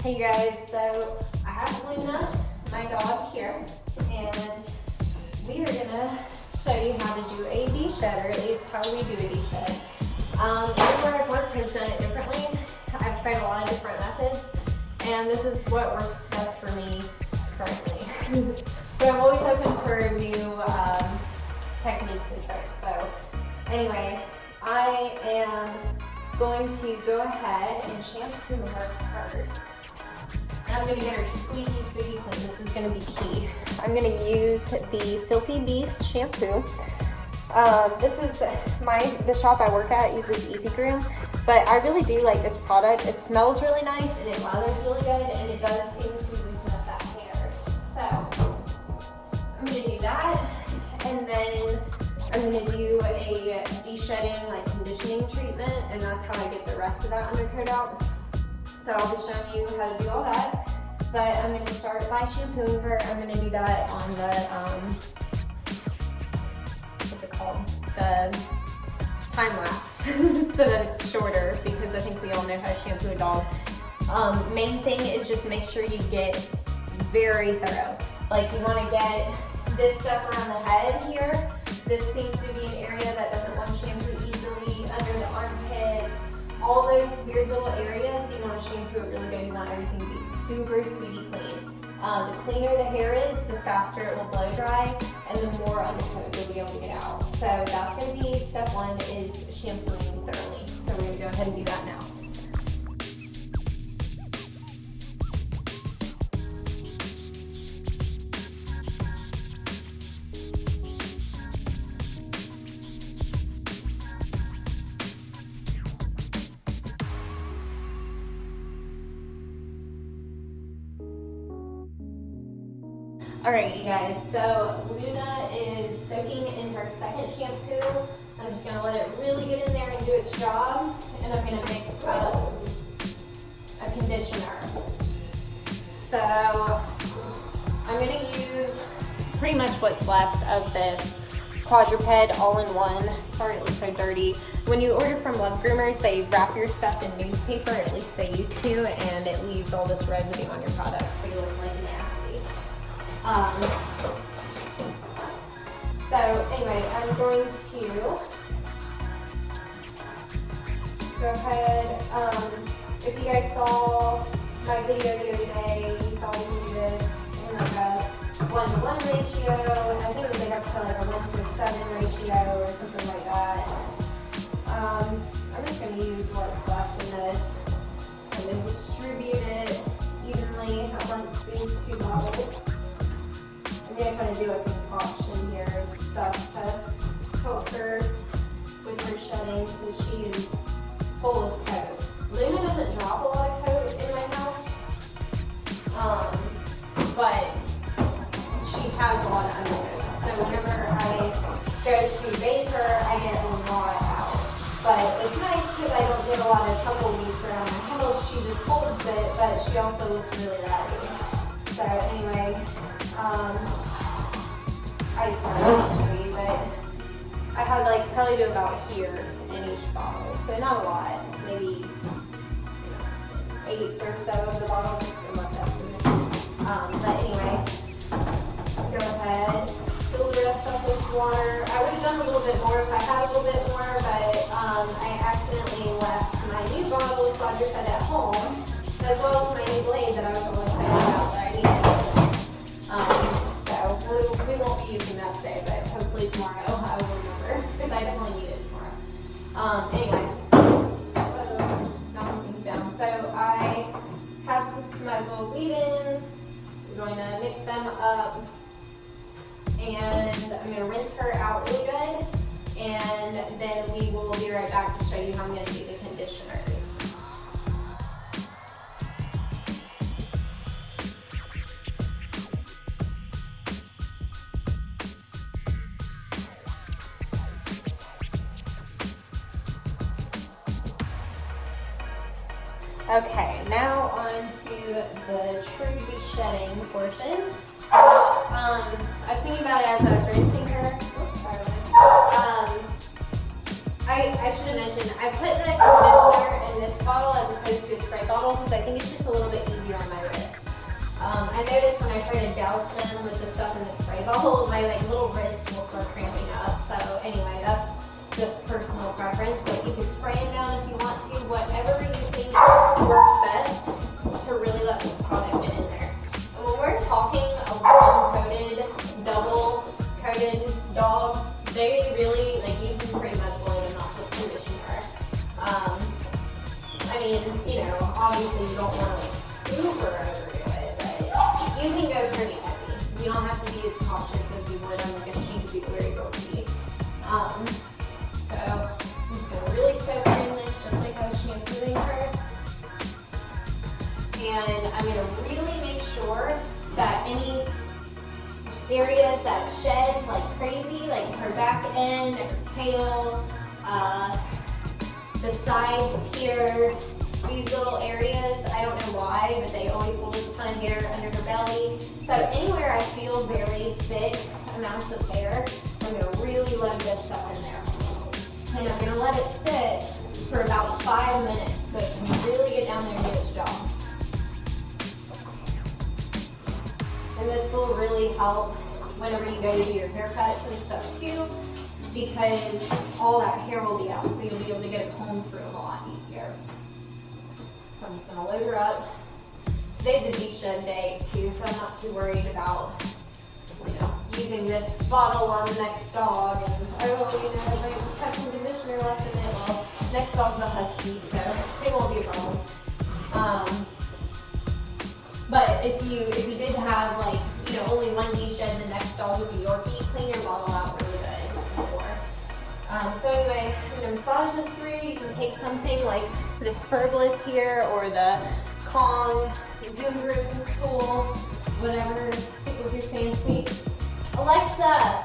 Hey guys, so I have Luna, my dog here, and we are gonna show you how to do a de-shed, or at least how we do a de-shed. Everywhere I've worked has done it differently. I've tried a lot of different methods, and this is what works best for me currently. But I'm always open for new techniques and tricks. So anyway, I am going to go ahead and shampoo her first. I'm going to get her squeaky clean. This is going to be key. I'm going to use the Filthy Beast shampoo. This is the shop I work at uses Easy Groom, but I really do like this product. It smells really nice and it lathers really good, and it does seem to loosen up that hair. So I'm going to do that, and then I'm going to do a de-shedding, like conditioning treatment, and that's how I get the rest of that undercoat out. So I'll be showing you how to do all that, but I'm going to start by shampooing her. I'm going to do that on the, what's it called? The time lapse, so that it's shorter, because I think we all know how to shampoo a dog. Main thing is just make sure you get very thorough. Like, you want to get this stuff around the head here. This seems to be an area that doesn't want to shampoo easily, under the armpits. All those weird little areas, you want to shampoo it really good. You want everything to be super squeaky clean. The cleaner the hair is, the faster it will blow dry, and the more undercoat you'll be able to get out. So that's going to be step one, is shampooing thoroughly. So we're going to go ahead and do that now. Alright, you guys, so Luna is soaking in her second shampoo. I'm just going to let it really get in there and do its job, and I'm going to mix up a conditioner. So I'm going to use pretty much what's left of this quadruped all-in-one. Sorry it looks so dirty. When you order from Love Groomers, they wrap your stuff in newspaper, at least they used to, and it leaves all this residue on your product, so you look like nasty. So anyway, I'm going to go ahead, if you guys saw my video the other day, you saw me do this in like a 1-to-1 ratio. I think it was up to like a 1-to-7 ratio or something like that. I'm just going to use what's left in this and then distribute it evenly amongst these two bottles. I'm going to kind of do a concoction here of stuff to help her with her shedding, because she is full of coat. Luna doesn't drop a lot of coat in my house, but she has a lot of undercoat. So whenever I go to bathe her, I get a lot out. But it's nice because I don't get a lot of tumbleweeds around my house. She just holds it, but she also looks really ratty. So anyway, I decided to, but I had like probably do about here in each bottle, so not a lot, maybe 8 or so of the bottle, just a rough estimate. But anyway, go ahead, fill the rest up with water. I would have done a little bit more if I had a little bit more, but I accidentally left my new bottle of quadruped at home, as well as my new blade that I was a little excited about that I needed. So we won't be using that today, but hopefully tomorrow I will remember, because I definitely need it tomorrow. Anyway, knocking things down. So I have my little leave-ins. I'm going to mix them up, and I'm going to rinse her out really good, and then we will be right back to show you how I'm going to do the conditioners. Okay, now on to the true de-shedding portion. I was thinking about it as I was rinsing her. Oops, sorry. I should have mentioned, I put the conditioner in this bottle as opposed to a spray bottle because I think it's just a little bit easier I try to douse them with the stuff in the spray bottle, my like little wrists will start cramping up. So anyway, that's just personal preference, but you can spray them down if you want to, whatever you think works best to really let this product get in there. And when we're talking a long-coated, double-coated dog, they really, like, you can pretty much load them up with conditioner. I mean, you know, obviously you don't want to like super overdo it, but you can go pretty heavy. You don't have to be as cautious as you would on like a Shih Tzu or a Yorkie. So I'm just gonna really soak her in this just like I was shampooing her. And I'm gonna really make sure that any areas that shed like crazy, like her back end, her tail, the sides here, these little areas, I don't know why, but they always will leave a ton of hair under her belly. So anywhere I feel very thick amounts of hair, I'm gonna really let this stuff in there. And I'm gonna let it sit for about 5 minutes so it can really get down there and do its job. And this will really help whenever you go to do your haircuts and stuff too, because all that hair will be out, so you'll be able to get a comb through them a lot easier. So I'm just gonna load her up. Today's a de-shed day too, so I'm not too worried about, you know, using this bottle on the next dog and, oh, you know, I might have some conditioner left in it. Well, next dog's a husky, so it won't be a problem. But if you did have like, you know, only one de-shed, the next dog was a Yorkie, clean your bottle out really good before. So anyway, I'm gonna massage this through. You can take something like this Fergless here or the Kong Zoom Group tool, whatever tickles your fancy. Alexa,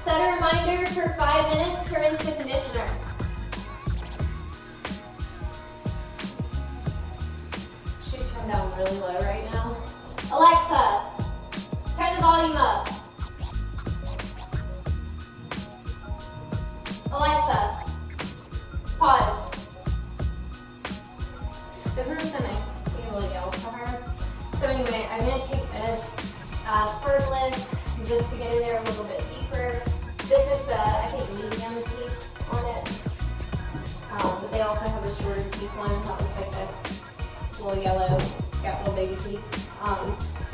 set a reminder for 5 minutes to rinse the conditioner. She's turned down really low right now. Alexa, turn the volume up. Alexa, pause. Isn't it so nice to be able to yell to her? So anyway, I'm going to take this Fergless just to get in there a little bit deeper. This is the, I think, medium teeth on it. But they also have a shorter teeth one that looks like this. Little yellow, got little baby teeth. I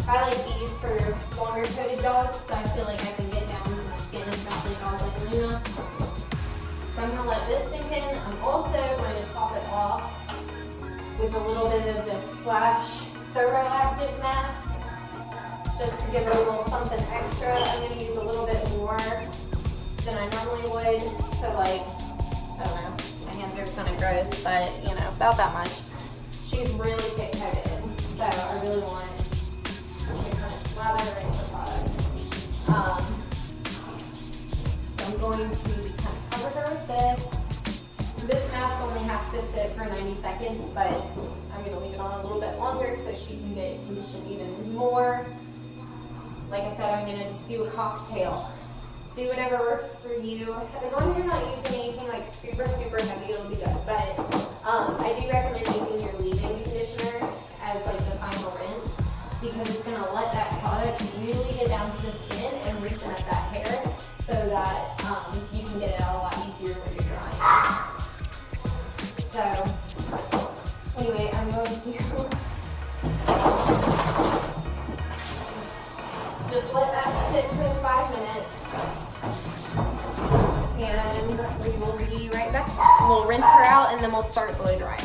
like these for longer coated dogs, so I feel like I can get down to the skin, especially dogs like Luna. So I'm going to let this sink in. I'm also going to top it off with a little bit of this Flash Thorough Active Mask, just to give her a little something extra. I'm going to use a little bit more than I normally would. So like, I don't know, my hands are kind of gross, but you know, about that much. She's really thick-coated, so I really want to kind of slather her into the product. So I'm going to just kind of cover her with this. This mask only has to sit for 90 seconds, but I'm going to leave it on a little bit longer so she can get conditioned even more. Like I said, I'm going to just do a cocktail. Do whatever works for you. As long as you're not using anything like super, super heavy, it'll be good. But I do recommend using your leave-in conditioner as like the final rinse, because it's going to let that product really get down to the skin and loosen up that hair so that you can get it out a lot easier when you're drying. So anyway, I'm going to just let that sit for 5 minutes. And we will be right back. We'll rinse her out and then we'll start blow drying.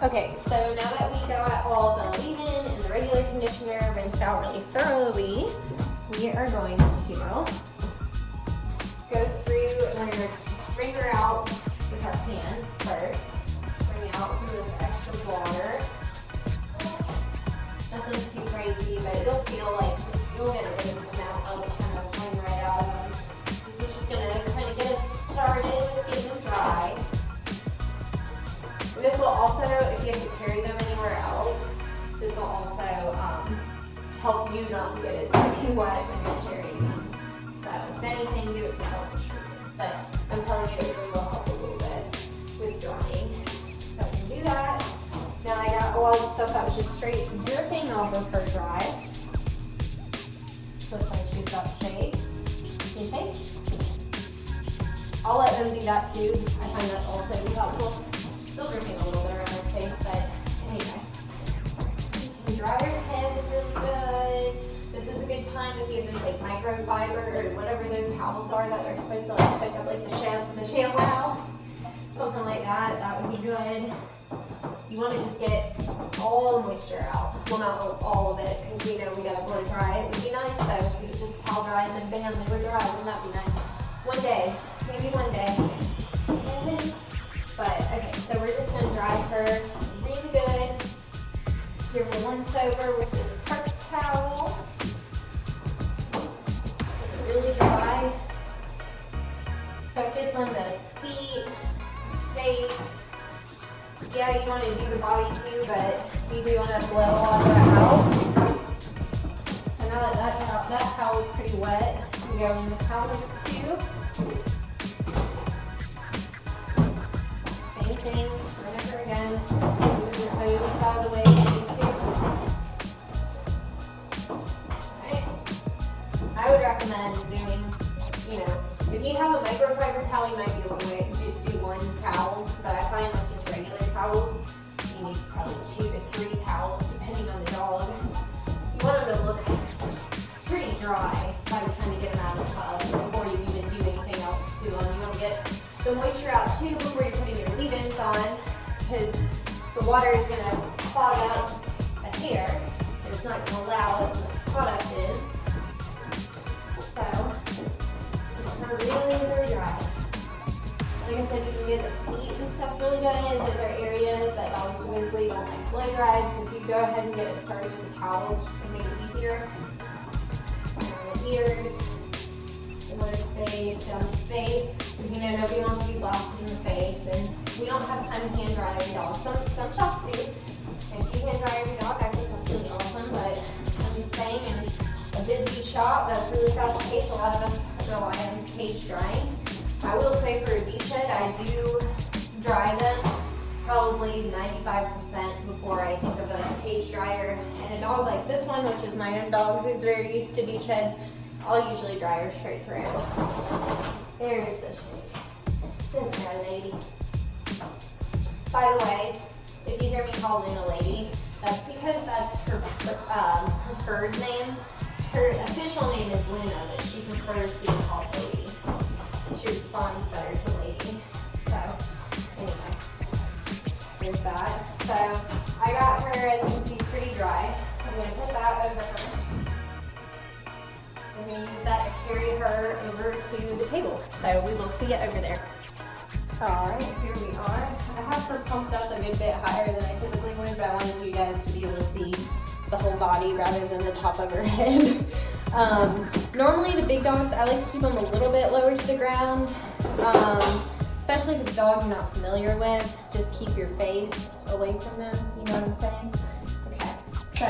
Okay, so now that we got all the leave-in and the regular conditioner rinsed out really thoroughly, we are going to go through and we're going to wring her out with our hands first. Bring out some of this extra water. Nothing too crazy, but you'll feel like you'll get a good amount of kind of flowing right out of them. This is just going to kind of get us started with getting them dry. This will also, if you have to carry them anywhere else, this will also help you not get as soaking wet when you're carrying them. So if anything, do it for selfish reasons. But I'm telling you, it really will help a little bit with drying. So we can do that. Now I got a lot of stuff that was just straight dripping off of her dry. Looks like she's got shade. Can you shake? I'll let them do that too. I find that also be helpful. Still dripping a little bit around her face, but anyway. You can dry your head really good. This is a good time if you have those like microfiber or whatever those towels are that are supposed to like soak up like the shampoo towel. Something like that. That would be good. You want to just get all the moisture out. Well, not all of it, because we know we gotta blow dry. It would be nice though if we could just towel dry and then bam, they were dry. Wouldn't that be nice? One day, maybe one day. But okay, so we're just gonna dry her really good. Give her once over with this Perks towel. Really dry. Focus on the feet, face. Yeah, you want to do the body too, but we do want to blow a lot of that out. So now that that towel is pretty wet, we go into towel number 2. Same thing, run over again. Move your hose out of the way if you need to. Alright. I would recommend doing, if you have a microfiber towel, you might be able to just do one towel, but I find like just regular towels, you need probably 2 to 3 towels depending on the dog. You want them to look pretty dry by the time you get them out of the tub before you even do anything else to them. You want to get the moisture out too before you're putting your leave-ins on, because the water is going to clog up a hair and it's not going to allow as much product in. So, really, really dry. Like I said, you can get the feet and stuff really good. Those are areas that dogs typically don't like blow dried. So if you go ahead and get it started with a towel, it's just going to make it easier. Around the ears, the mother's face, down his face. Because nobody wants to be blasted in the face. And we don't have time to hand dry every dog. Some shops do. And if you hand dry every dog, I think that's really awesome. But I'm just saying, in a busy shop that's really fast paced, a lot of us rely on cage drying. I will say for a Deshed, I do dry them probably 95% before I think of a cage dryer. And a dog like this one, which is my own dog who's very used to Desheds, I'll usually dry her straight through. There's the shade. Good there, lady. By the way, if you hear me call Luna lady, that's because that's her preferred name. Her official name is Luna, but she prefers to be called lady. She responds better to lady. So, anyway, there's that. So, I got her, as you can see, pretty dry. I'm going to put that over her. I'm going to use that to carry her over to the table. So, we will see you over there. Alright, here we are. I have her pumped up a good bit higher than I typically would, but I wanted you guys to be able to see the whole body rather than the top of her head. Normally the big dogs, I like to keep them a little bit lower to the ground, especially if it's a dog you're not familiar with. Just keep your face away from them, you know what I'm saying? Okay, so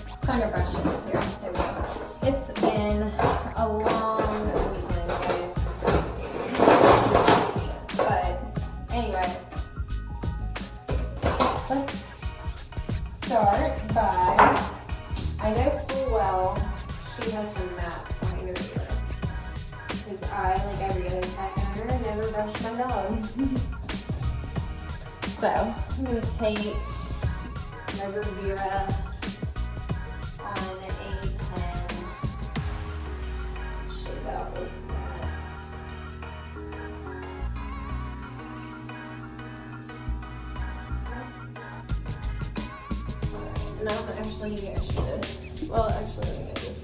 let's find our brushes here. There we go. It's been a long weekend, guys. But anyway, let's start by, I know full well she has some mats behind her ear, because I, like every other pet owner, never brush my dog. So I'm going to take my Rivera on a 10, shave out this mat. And I don't actually, I should have, well, actually, let me get this.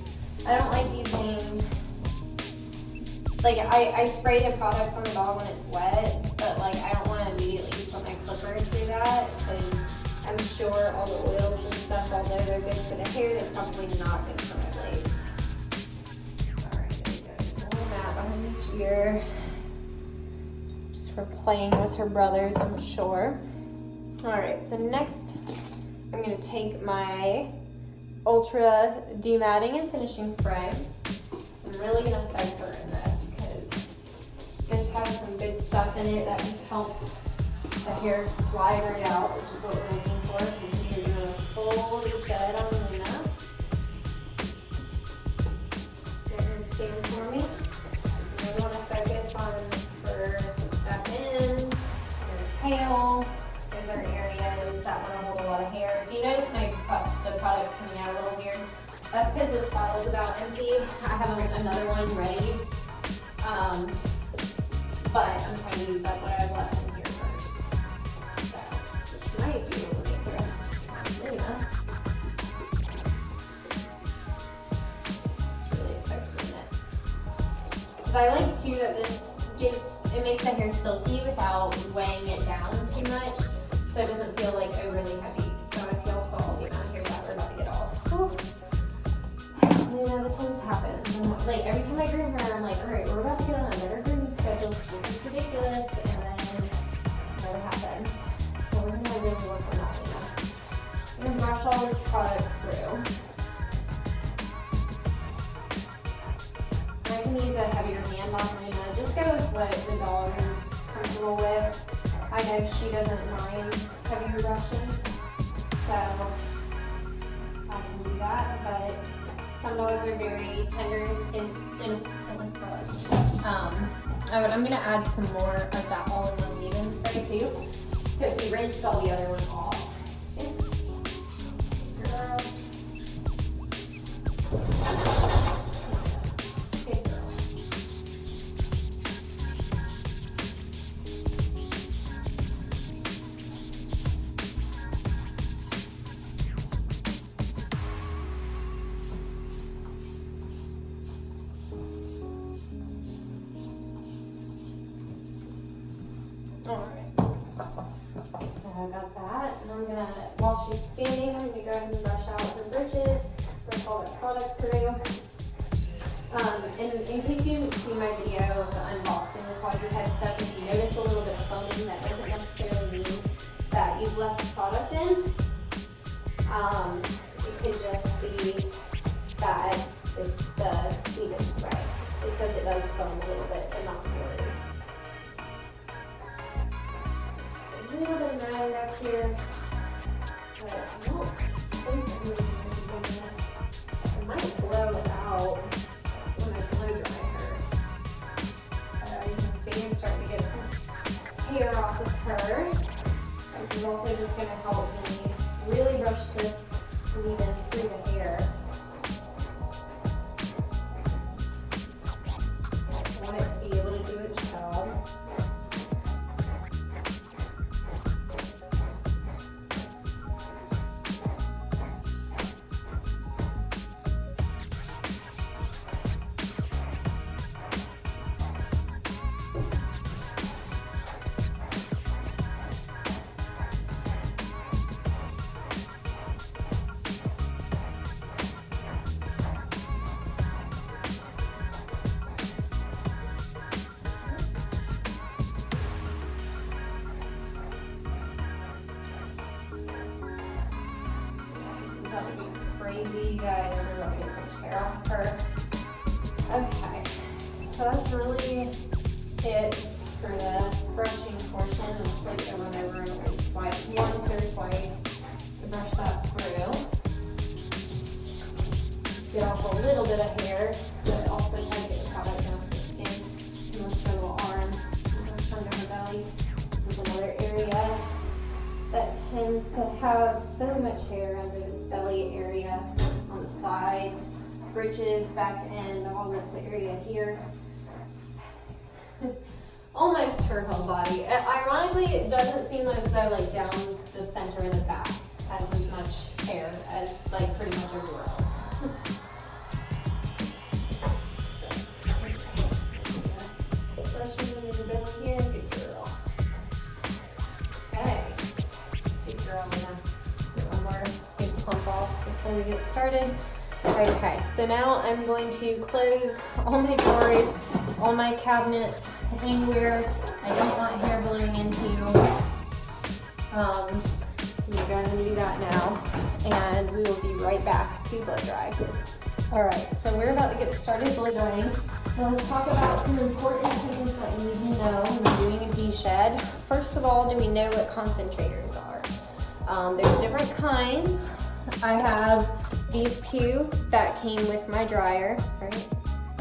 I don't like using, like, I spray the products on the dog when it's wet, but, like, I don't want to immediately put my clipper through that, because I'm sure all the oils and stuff, although they're good for the hair, they're probably not good for my blades. Alright, there we go. Just a little mat behind each ear, just for playing with her brothers, I'm sure. All right, so next I'm gonna take my Ultra Dematting and Finishing Spray. I'm really gonna soak her in this because this has some good stuff in it that just helps the hair slide right out, which is what we're looking for. So you're doing a full deshed on Luna. Get her to stand for me. You really want to focus on her back end, her tail. Those are areas that want to hold a lot of hair. If you notice the product's coming out a little weird, that's because this bottle's about empty. I have another one ready, but I'm trying to use up what I've left in here first. So, this might be able to make the rest Luna. Just really soak in it. Because I like too that it makes the hair silky without weighing it down too much, so it doesn't feel like overly heavy. Don't I feel salty amount of hair that we're about to get off? Whew. You know, this one's happened. Like every time I groom her, I'm like, all right, we're about to get on a better grooming schedule. This is ridiculous, and then it never happens. So we're gonna really work on that now. I'm gonna brush all this product through. I can use a heavier hand on Luna. Just go with what the dog is comfortable with. I know she doesn't mind heavier brushing, so I can do that, but some dogs are very tender skin and I'm gonna add some more of that all-in-one leave-in spray too, because we rinsed all the other one off. Girl. Good girl. Alright, so I got that, and I'm gonna, while she's standing, I'm gonna go ahead and brush out her bridges, brush all the product through. And in case you didn't see my video of the unboxing the quadruped stuff, if you notice a little bit of foaming, that doesn't necessarily mean that you've left the product in. It could just be that it's the leave-in spray. It says it does foam a little bit, but not really. A little bit of matting up here, but I don't think I'm going to do that. It might blow out when I blow dry her. So you can see I'm starting to get some hair off of her. This is also just going to help me really brush this leave-in through the hair. I want it to be able to do its job. That would be crazy, you guys. We're about to get some hair off her. Okay, so that's really it for the brushing portion. I'm just like over and over once or twice to brush that through. Get off a little bit of hair, but also try to get the product down to the skin. And lift her little arm, under her belly. This is another area that tends to have so much hair under this belly area, on the sides, bridges, back end, all this area here. Almost her whole body. Ironically, it doesn't seem as though like down the center of the back has as much hair as like pretty much everywhere else. Brushing in the belly here, good girl. Okay. I'm gonna get one more big pump off before we get started. Okay, so now I'm going to close all my drawers, all my cabinets, anywhere I don't want hair blowing into. gonna do that now, and we will be right back to blow dry. All right, so we're about to get started blow drying. So let's talk about some important things that you need to know when you're doing a deshed. First of all, do we know what concentrators are? There's different kinds. I have these two that came with my dryer, right?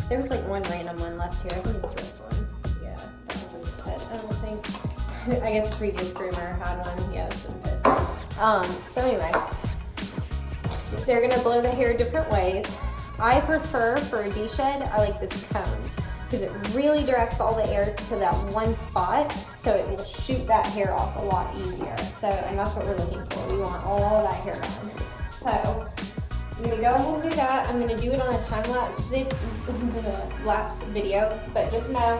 There was like one random one left here. I think it's this one. Yeah, that one doesn't fit. I don't think. I guess the previous groomer had one. Yeah, this didn't fit. So anyway, they're gonna blow the hair different ways. I prefer for a deshed, I like this cone because it really directs all the air to that one spot, so it will shoot that hair off a lot easier. So, and that's what we're looking for. We want all of that hair on. So I'm gonna go ahead and do that. I'm gonna do it on a time-lapse video, but just know,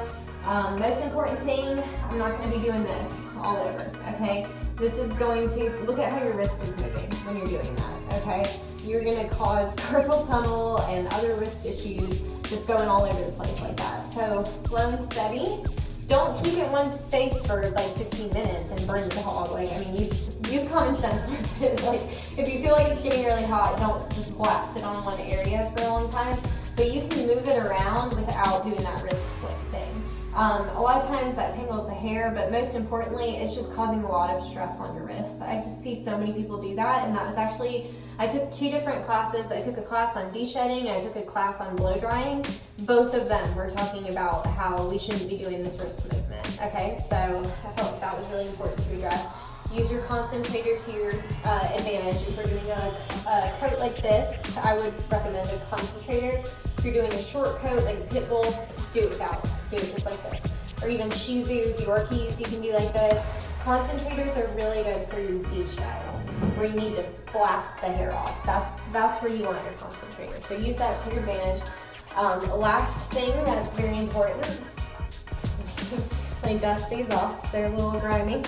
most important thing, I'm not gonna be doing this all over, okay? This is going to, look at how your wrist is moving when you're doing that, okay? You're gonna cause carpal tunnel and other wrist issues just going all over the place like that. So slow and steady. Don't keep it one space for like 15 minutes and burn the hog. Like, I mean, use common sense with it. Like, if you feel like it's getting really hot, don't just blast it on one area for a long time. But you can move it around without doing that wrist flick thing. A lot of times that tangles the hair, but most importantly, it's just causing a lot of stress on your wrists. I just see so many people do that, and that was actually, I took 2 different classes. I took a class on deshedding and I took a class on blow drying. Both of them were talking about how we shouldn't be doing this wrist movement, okay? So I felt like that was really important to address. Use your concentrator to your advantage. If you're doing a coat like this, I would recommend a concentrator. If you're doing a short coat like a pit bull, do it without. Do it just like this. Or even Shih Tzus, Yorkies, you can do like this. Concentrators are really good for your desheds, where you need to blast the hair off. That's where you want your concentrator. So use that to your advantage. Last thing that's very important, let me dust these off because they're a little grimy.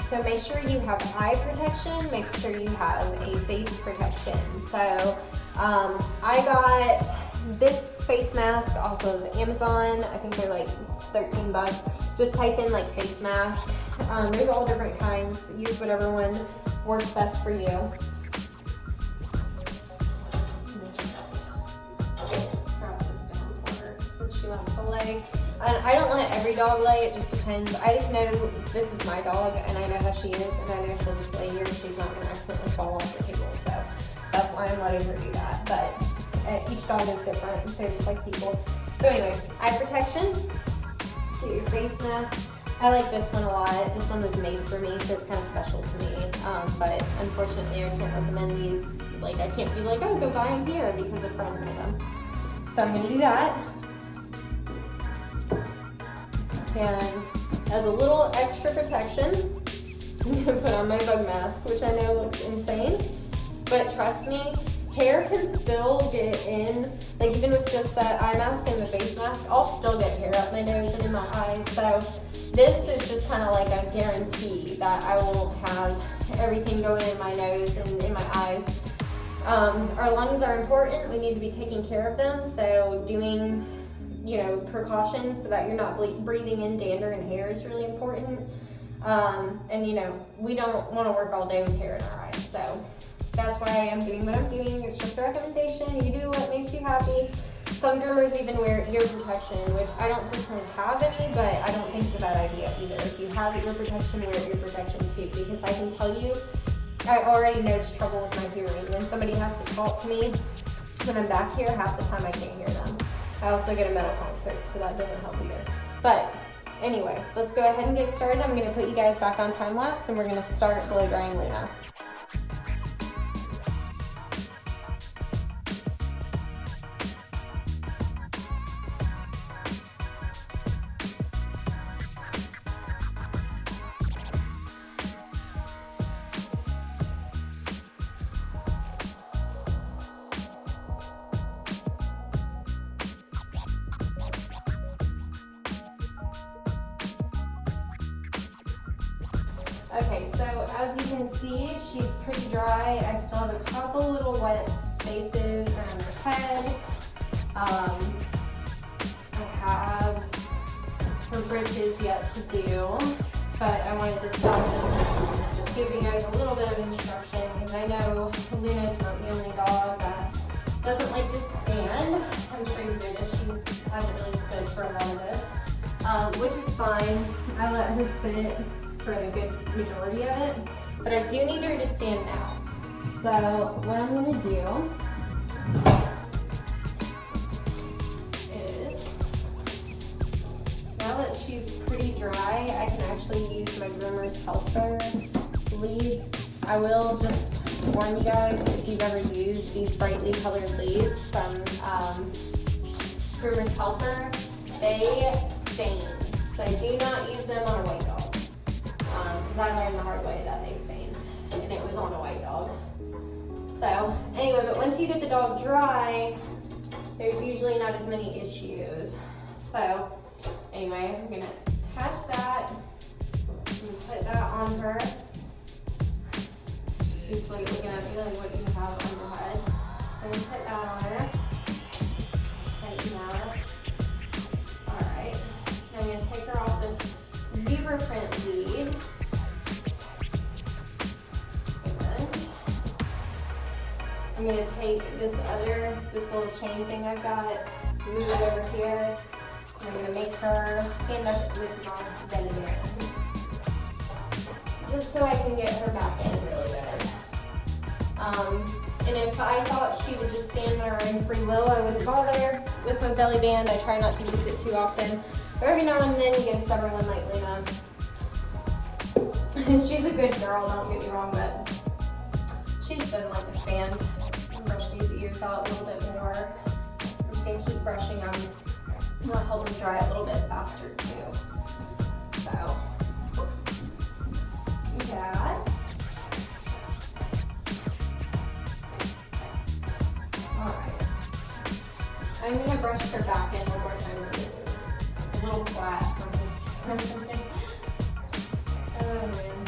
So make sure you have eye protection, make sure you have a face protection. So I got this face mask off of Amazon. I think they're like 13 bucks. Just type in like face mask. There's all different kinds. Use whatever one works best for you. Drop this down for her since she wants to lay. And I don't let every dog lay, it just depends. I just know this is my dog and I know how she is, and I know she'll just lay here and she's not gonna accidentally fall off the table. So that's why I'm letting her do that. But each dog is different. They're just like people. So anyway, eye protection. Get your face mask. I like this one a lot. This one was made for me, so it's kind of special to me. But unfortunately, I can't recommend these. Like, I can't be like, oh, go buy them here because a friend made them. So I'm gonna do that. And as a little extra protection, I'm gonna put on my bug mask, which I know looks insane, but trust me, hair can still get in, like even with just that eye mask and the face mask, I'll still get hair up my nose and in my eyes. So this is just kind of like a guarantee that I won't have everything going in my nose and in my eyes. Our lungs are important. We need to be taking care of them. So doing, precautions so that you're not breathing in dander and hair is really important. And we don't want to work all day with hair in our eyes. So that's why I am doing what I'm doing. It's just a recommendation. You do what makes you happy. Some groomers even wear ear protection, which I don't personally have any, but I don't think it's a bad idea either. If you have ear protection, wear ear protection too, because I can tell you, I already noticed trouble with my hearing. When somebody has to talk to me when I'm back here, half the time I can't hear them. I also get a metal concert, so that doesn't help either. But anyway, let's go ahead and get started. I'm gonna put you guys back on time lapse and we're gonna start blow drying Luna. Okay, so as you can see, she's pretty dry. I still have a couple little wet spaces around her head. I have her bridges yet to do. but I wanted to stop and give you guys a little bit of instruction, because I know Luna's not the only dog that doesn't like to stand. I'm sure you noticed she hasn't really stood for a lot of this, which is fine. I let her sit for a good majority of it, but I do need her to stand now. So what I'm going to do is, now that she's pretty dry, I can actually use my Groomer's Helper leads. I will just warn you guys, if you've ever used these brightly colored leads from Groomer's Helper, they stain. So do not use them on a white dog. Because I learned the hard way that they stain, and it was on a white dog. So anyway, but once you get the dog dry, there's usually not as many issues. So anyway, I'm gonna attach that and put that on her. She's like looking at me like, what do you have on your head? So I'm gonna put that on her. Tighten that. Alright. Now I'm gonna take her off this zebra print lead. I'm gonna take this little chain thing I've got, move it over here, and I'm gonna make her stand up with my belly band. Just so I can get her back in really good. And if I thought she would just stand on her own free will, I wouldn't bother with my belly band. I try not to use it too often. But every now and then you get a stubborn one like Luna. She's a good girl, don't get me wrong, but she just doesn't like to stand. Brush these ears out a little bit more. I'm just gonna keep brushing them. That'll help them dry a little bit faster too. So, that. Alright. I'm gonna brush her back in one more time. It's a little flat from this. Oh man.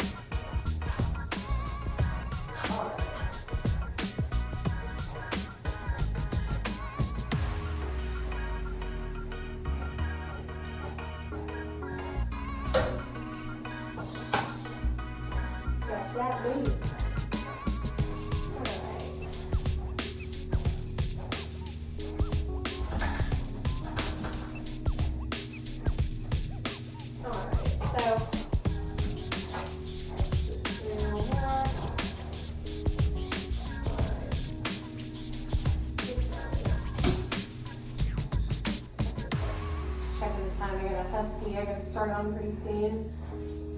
I gotta start on pretty soon.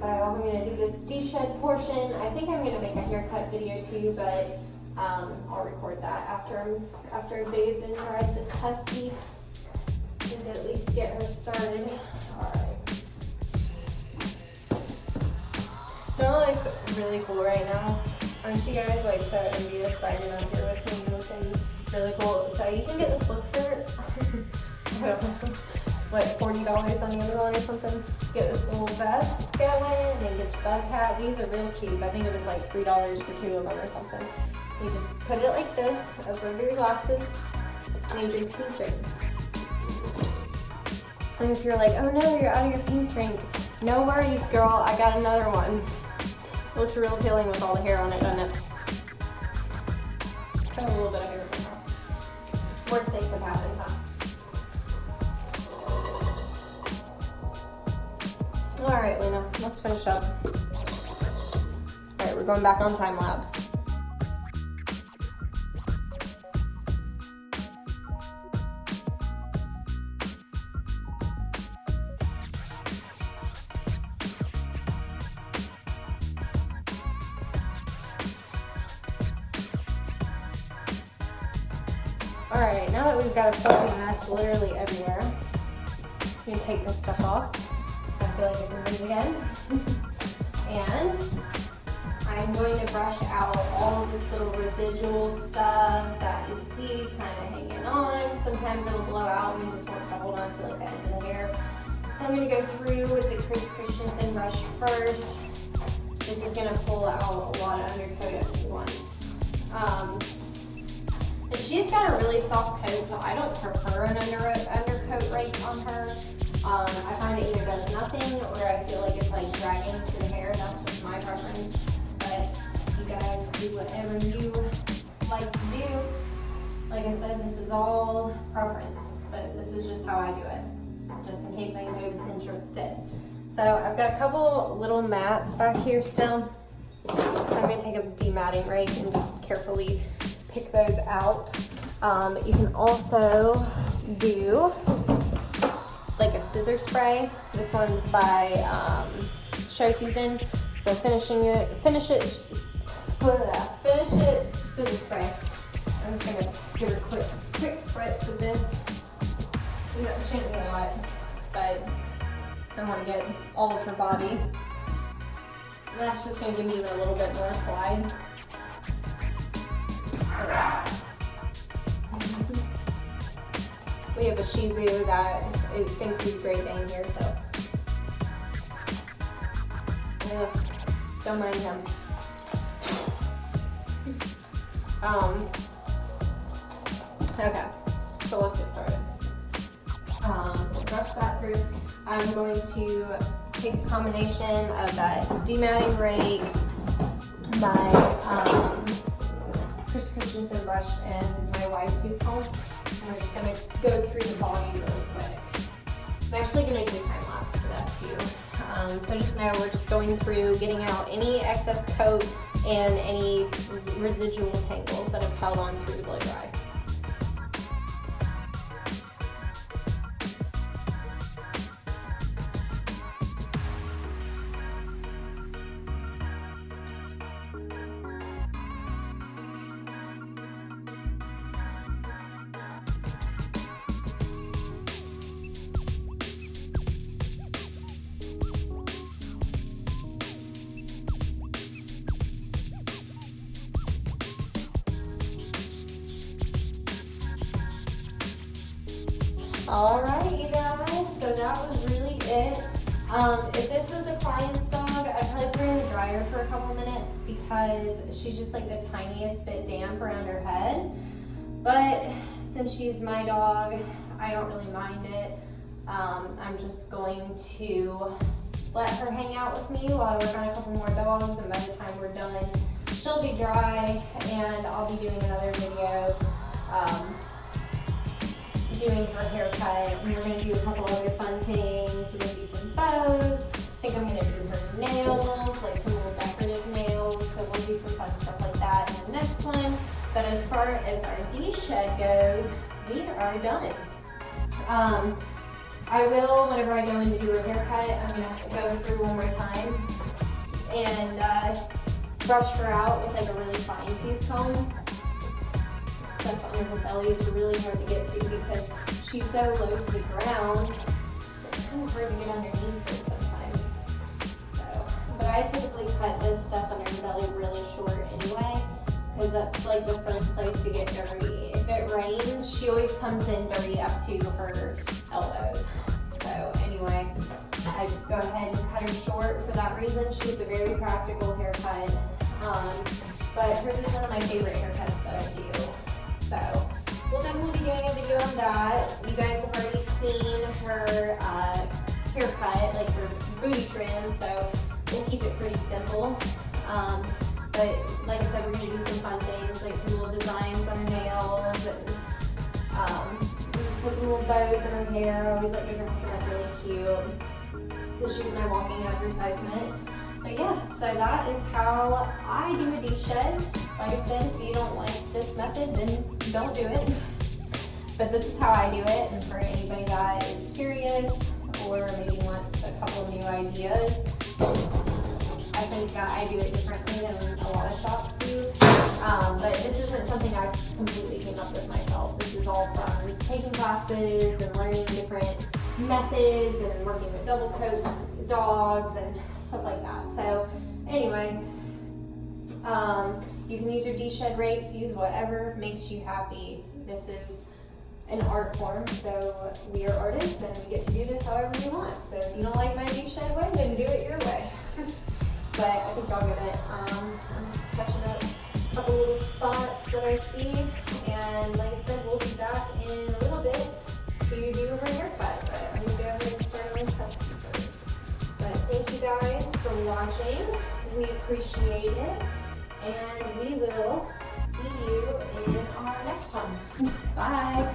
So I'm gonna do this deshed portion. I think I'm gonna make a haircut video too, but I'll record that after I've bathed and dried this husky and at least get her started. Alright. Don't look really cool right now. Aren't you guys like so envious that you're not here with me looking really cool? So you can get this look for I don't know, what, $40 on Amazon or something? Get this little vest going and get your bug hat. These are real cheap. I think it was like $3 for 2 of them or something. You just put it like this over your glasses and you drink pink drink. And if you're like, oh no, you're out of your pink drink, no worries, girl. I got another one. It looks real appealing with all the hair on it, doesn't it? Got a little bit of hair in there. Worst things have happened, huh? Alright, Luna, let's finish up. Alright, we're going back on time lapse. Alright, now that we've got a fluffy mess literally everywhere, I'm going to take this stuff off. I feel like I can breathe again. And I'm going to brush out all of this little residual stuff that you see kind of hanging on. Sometimes it'll blow out and you just want to hold on to like the end of the hair. So I'm going to go through with the Chris Christensen brush first. This is going to pull out a lot of undercoat at once. And she's got a really soft coat, so I don't prefer an undercoat right on her. I find it either does nothing or I feel like it's like dragging through the hair. That's just my preference. But you guys do whatever you like to do. Like I said, this is all preference, but this is just how I do it, just in case anybody was interested. So I've got a couple little mats back here still. So I'm going to take a dematting rake and just carefully pick those out. You can also do like a scissor spray. This one's by Show Season. So finish it, scissor spray. I'm just gonna give it a quick spritz with this. That shouldn't be a lot, but I want to get all of her body. That's just gonna give me even a little bit more slide. We have a Shih Tzu that thinks he's great in here, so don't mind him. Okay, so let's get started. We'll brush that through. I'm going to take a combination of that dematting rake, my Chris Christensen brush, and my wide tooth comb. And we're just going to go through the body really quick. I'm actually going to do a time lapse for that too. So just know we're just going through, getting out any excess coat and any residual tangles that have held on through the blow dry. All right, you guys, so that was really it. If this was a client's dog, I'd probably put her in the dryer for a couple minutes because she's just like the tiniest bit damp around her head. But since she's my dog, I don't really mind it. I'm just going to let her hang out with me while I work on a couple more dogs, and by the time we're done, she'll be dry, and I'll be doing another video doing her haircut, and we're going to do a couple other fun things. We're going to do some bows. I think I'm going to do her nails, like some little decorative nails, so we'll do some fun stuff like that in the next one. But as far as our Deshed goes, we are done. I will, whenever I go in to do her haircut, I'm going to have to go through one more time and brush her out with like a really fine tooth comb. Stuff under her belly is really hard to get to because she's so low to the ground. It's kind of hard to get underneath her sometimes. So, but I typically cut this stuff under her belly really short anyway, because that's like the first place to get dirty. If it rains, she always comes in dirty up to her elbows. So anyway, I just go ahead and cut her short for that reason. She's a very practical haircut. But hers is one of my favorite haircuts that I do. So we'll definitely be doing a video on that. You guys have already seen her haircut, like her booty trim, so we'll keep it pretty simple. But like I said, we're going to do some fun things, like some little designs on her nails, and put some little bows in her hair. I always like to dress her up really cute, because she's my walking advertisement. But yeah, so that is how I do a Deshed. Like I said, if you don't like this method, then don't do it. But this is how I do it, and for anybody that is curious or maybe wants a couple new ideas, I think that I do it differently than a lot of shops do. But this isn't something I completely came up with myself. This is all from taking classes and learning different methods and working with double coat dogs and stuff like that. So anyway, you can use your Deshed rakes, use whatever makes you happy. This is an art form, so we are artists and we get to do this however we want. So if you don't like my Deshed way, then do it your way. But I think I'll get it. I'm just touching up a couple little spots that I see, and like I said, we'll be back in a little bit to do her haircut. But I'm gonna go ahead and start you guys for watching. We appreciate it. And we will see you in our next one. Bye.